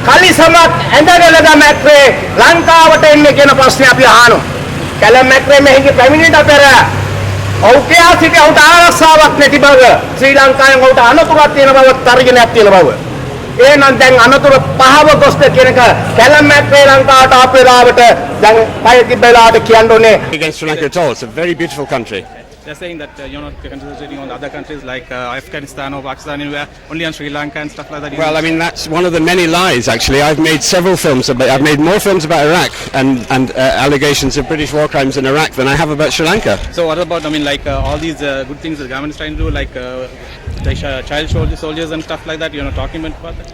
කලිසමක් ඇඳගෙනද මැක්‍රේ ලංකාවට එන්නේ කියන ප්‍රශ්නේ අපි අහනවා. කැලම් මැක්‍රේ මෙහිගේ පැමිණිට පෙර ඔහුගේ සිට ඔහුට ආරක්ෂාවක් නැති බව ශ්‍රී ලංකාවෙන් ඔහුට අනතුරක් තියෙන බව තර්ජනයක් තියෙන බව. එහෙනම් දැන් අනතුර පහව ගොස්ද කියන එක කැලම් මැක්‍රේ ලංකාවට ආපු වෙලාවට දැන් පය තිබ්බලාට කියන්න ඕනේ. Against Sri Lanka at all. It's a very beautiful country. They're saying that you're not concentrating on other countries like Afghanistan or Pakistan, anywhere, only on Sri Lanka and stuff like that. Well, I mean, that's one of the many lies, actually. I've made several films about, I've made more films about Iraq and allegations of British war crimes in Iraq than I have about Sri Lanka. So what about, I mean, like all these good things the government is trying to do, like child soldiers and stuff like that, you're not talking about that?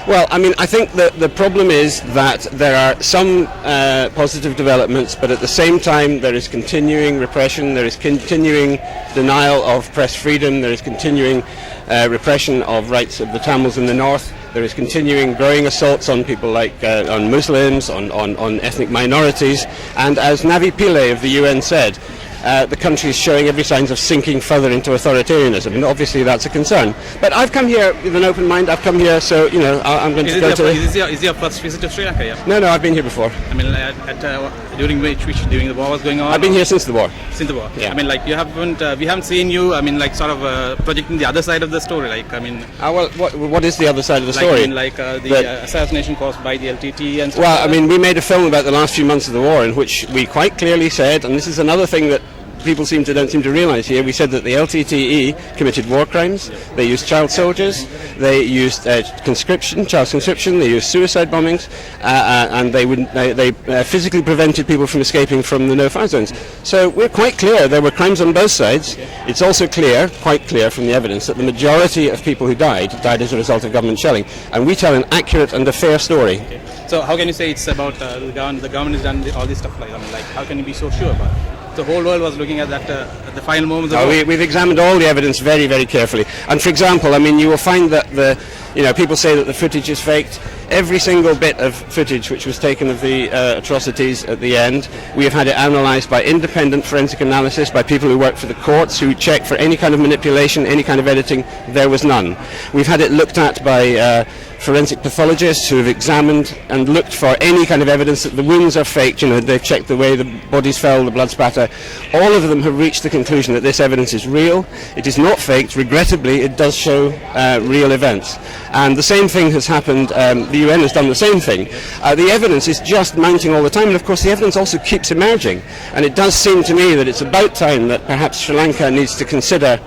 Well, I mean, I think that the problem is that there are some positive developments, but at the same time there is continuing repression, there is continuing denial of press freedom, there is continuing repression of rights of the Tamils in the north, there is continuing growing assaults on people like on Muslims, on ethnic minorities, and as Navi Pillay of the UN said, the country is showing every signs of sinking further into authoritarianism, and obviously that's a concern. But I've come here with an open mind. I've come here, so you know, I'm going to go to. Is this your first visit to Sri Lanka? Yeah? No, I've been here before. I mean, during the war was going on. I've been here since the war. Since the war. Yeah. I mean, like you haven't. We haven't seen you. I mean, like sort of projecting the other side of the story. Like, I mean. Well, what is the other side of the story? I mean, like the assassination caused by the LTT and stuff. Well, I mean, we made a film about the last few months of the war in which we quite clearly said, and this is another thing that people don't seem to realise here. We said that the LTTE committed war crimes. They used child soldiers. They used child conscription. They used suicide bombings, and they physically prevented people from escaping from the no-fly zones. So we're quite clear there were crimes on both sides. It's also quite clear from the evidence that the majority of people who died as a result of government shelling, and we tell an accurate and a fair story. Okay. So how can you say it's about the government has done all this stuff like that? I mean, like how can you be so sure about it? The whole world was looking at that at the final moments of we've examined all the evidence very, very carefully. And for example, I mean, you will find that people say that the footage is faked. Every single bit of footage which was taken of the atrocities at the end, we have had it analysed by independent forensic analysis, by people who work for the courts, who check for any kind of manipulation, any kind of editing. There was none. We've had it looked at by forensic pathologists who have examined and looked for any kind of evidence that the wounds are faked. You know, they've checked the way the bodies fell, the blood spatter. All of them have reached the conclusion that this evidence is real. It is not faked. Regrettably, it does show real events. And the same thing has happened. The UN has done the same thing. The evidence is just mounting all the time, and of course the evidence also keeps emerging. And it does seem to me that it's about time that perhaps Sri Lanka needs to consider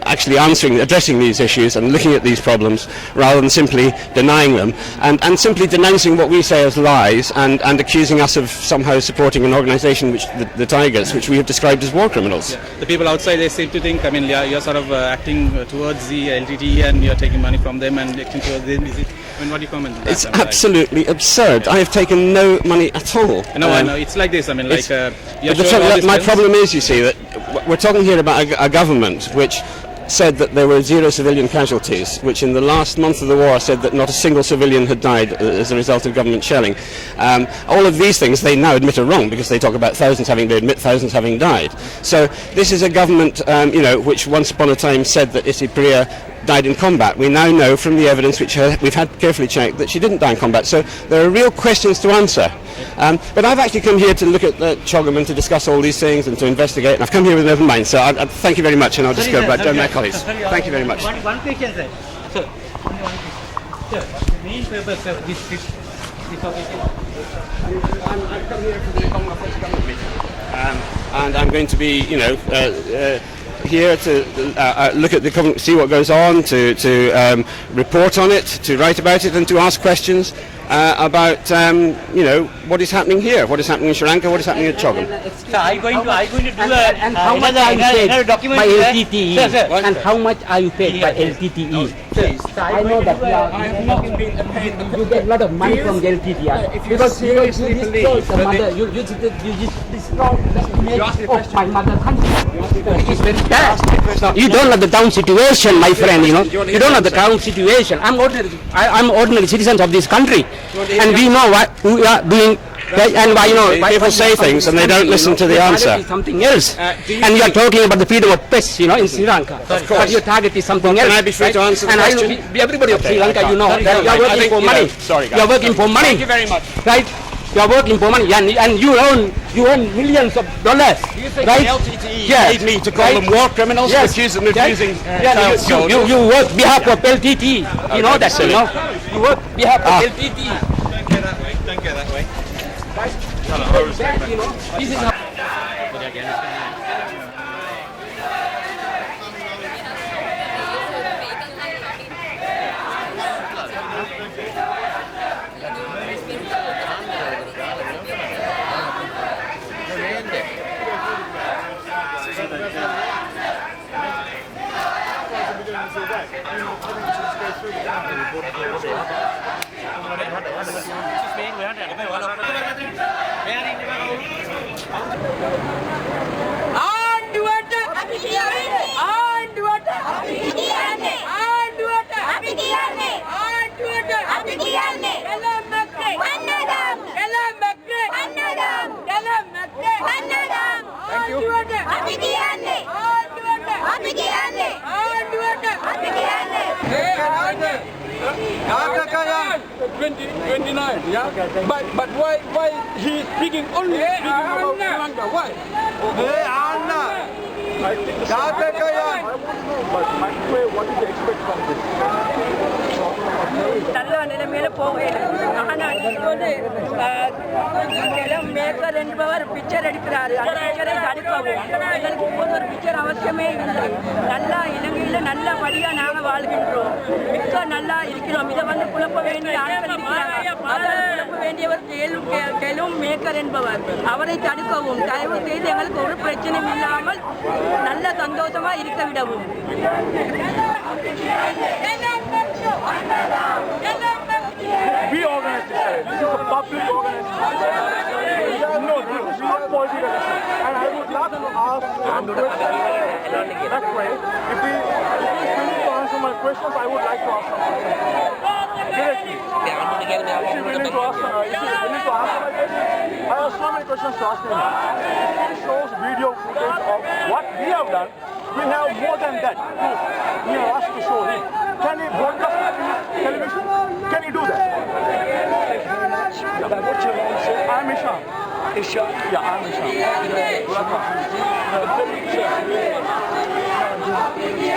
actually addressing these issues and looking at these problems rather than simply denying them and simply denouncing what we say as lies and accusing us of somehow supporting an organisation which the Tigers, which we have described as war criminals. Yeah. The people outside, they seem to think, I mean, you're sort of acting towards the LTT and you're taking money from them and acting towards them. I mean, what do you comment on that? It's absolutely absurd. I have taken no money at all. No, I know. It's like this. I mean, like my problem is, you see, that we're talking here about a government which said that there were 0 civilian casualties, which in the last month of the war said that not a single civilian had died as a result of government shelling. All of these things they now admit are wrong because they talk about they admit thousands having died. So this is a government, which once upon a time said that Isi Priya died in combat. We now know from the evidence which we've had carefully checked that she didn't die in combat. So there are real questions to answer. But I've actually come here to look at the Chogam and to discuss all these things and to investigate. And I've come here with an open mind. So I thank you very much, and I'll just go back to my colleagues. Thank you very much. One question, sir. Sir, the main purpose of this operation. I've come here for the Commonwealth Government meeting, and I'm going to be, here to look at the government, see what goes on, to report on it, to write about it, and to ask questions about what is happening here, what is happening in Sri Lanka, what is happening at Chogam. So are you going to do and how much are you paid by LTTE? And how much are you paid by LTTE? I know that I have not been paid. You get a lot of money from the LTTE because you destroy the mother. You destroy the image of my mother country. It's very bad. You don't know the town situation, my friend. You don't know the town situation. I'm ordinary citizens of this country, and we know what we are doing Right? And why, you know, People say things and they don't listen to the answer. Something else. Do you And you are talking about the freedom of press, you know, in Sri Lanka. Of course. But your target is something else. Can I be free to answer the and question? Everybody of Sri Lanka, you know, Thank you that very you are much. I working think, for you money. know, sorry, guys. You are working for money. Thank you very much. Right? You are working for money, and you earn millions of dollars. Do you think right? the LTTE Yes. paid me to call them war criminals? Yes. Accuse them of Yes. using Yeah, child soldiers? you work behalf of LTT. You know that, you know. You work behalf of LTT. Don't go that way. Don't go that way. You know, this is how. But why he is speaking only about Sri Lanka? Why? I think the I want to know, but Macrae, what did they expect from this? நல்ல நிலைமையில போகல. ஆனா இப்போது maker என்பவர் picture எடுக்கிறாரு. அந்த பிக்சரை தடுக்கவும் எங்களுக்கு இப்போது ஒரு பிக்சர் அவசியமே இல்லை. நல்லா இலங்கையில நல்லபடியா நாங்க வாழ்கின்றோம். மிக்க நல்லா இருக்கிறோம். இதை வந்து குழப்ப வேண்டிய ஆட்கள் இருக்கிறாங்க. குழப்ப வேண்டியவர் கெலும் மேக்கர் என்பவர். அவரை தடுக்கவும் தயவு செய்து எங்களுக்கு ஒரு பிரச்சனையும் இல்லாமல் நல்ல சந்தோஷமா இருக்க விடவும். We organize this. This is a public organization. No, this is not political issue. And I would like to ask Macrae, if he is willing to answer my questions, I would like to ask some questions. Directly. Is he willing to answer my questions? I have so many questions to ask him. If he shows video footage of what we have done, we have more than that proof. We have asked to show him. Can he broadcast it in television? Can he do that? What's your name, sir? I'm Ishan. Ishan? Yeah, I'm Ishan. Welcome.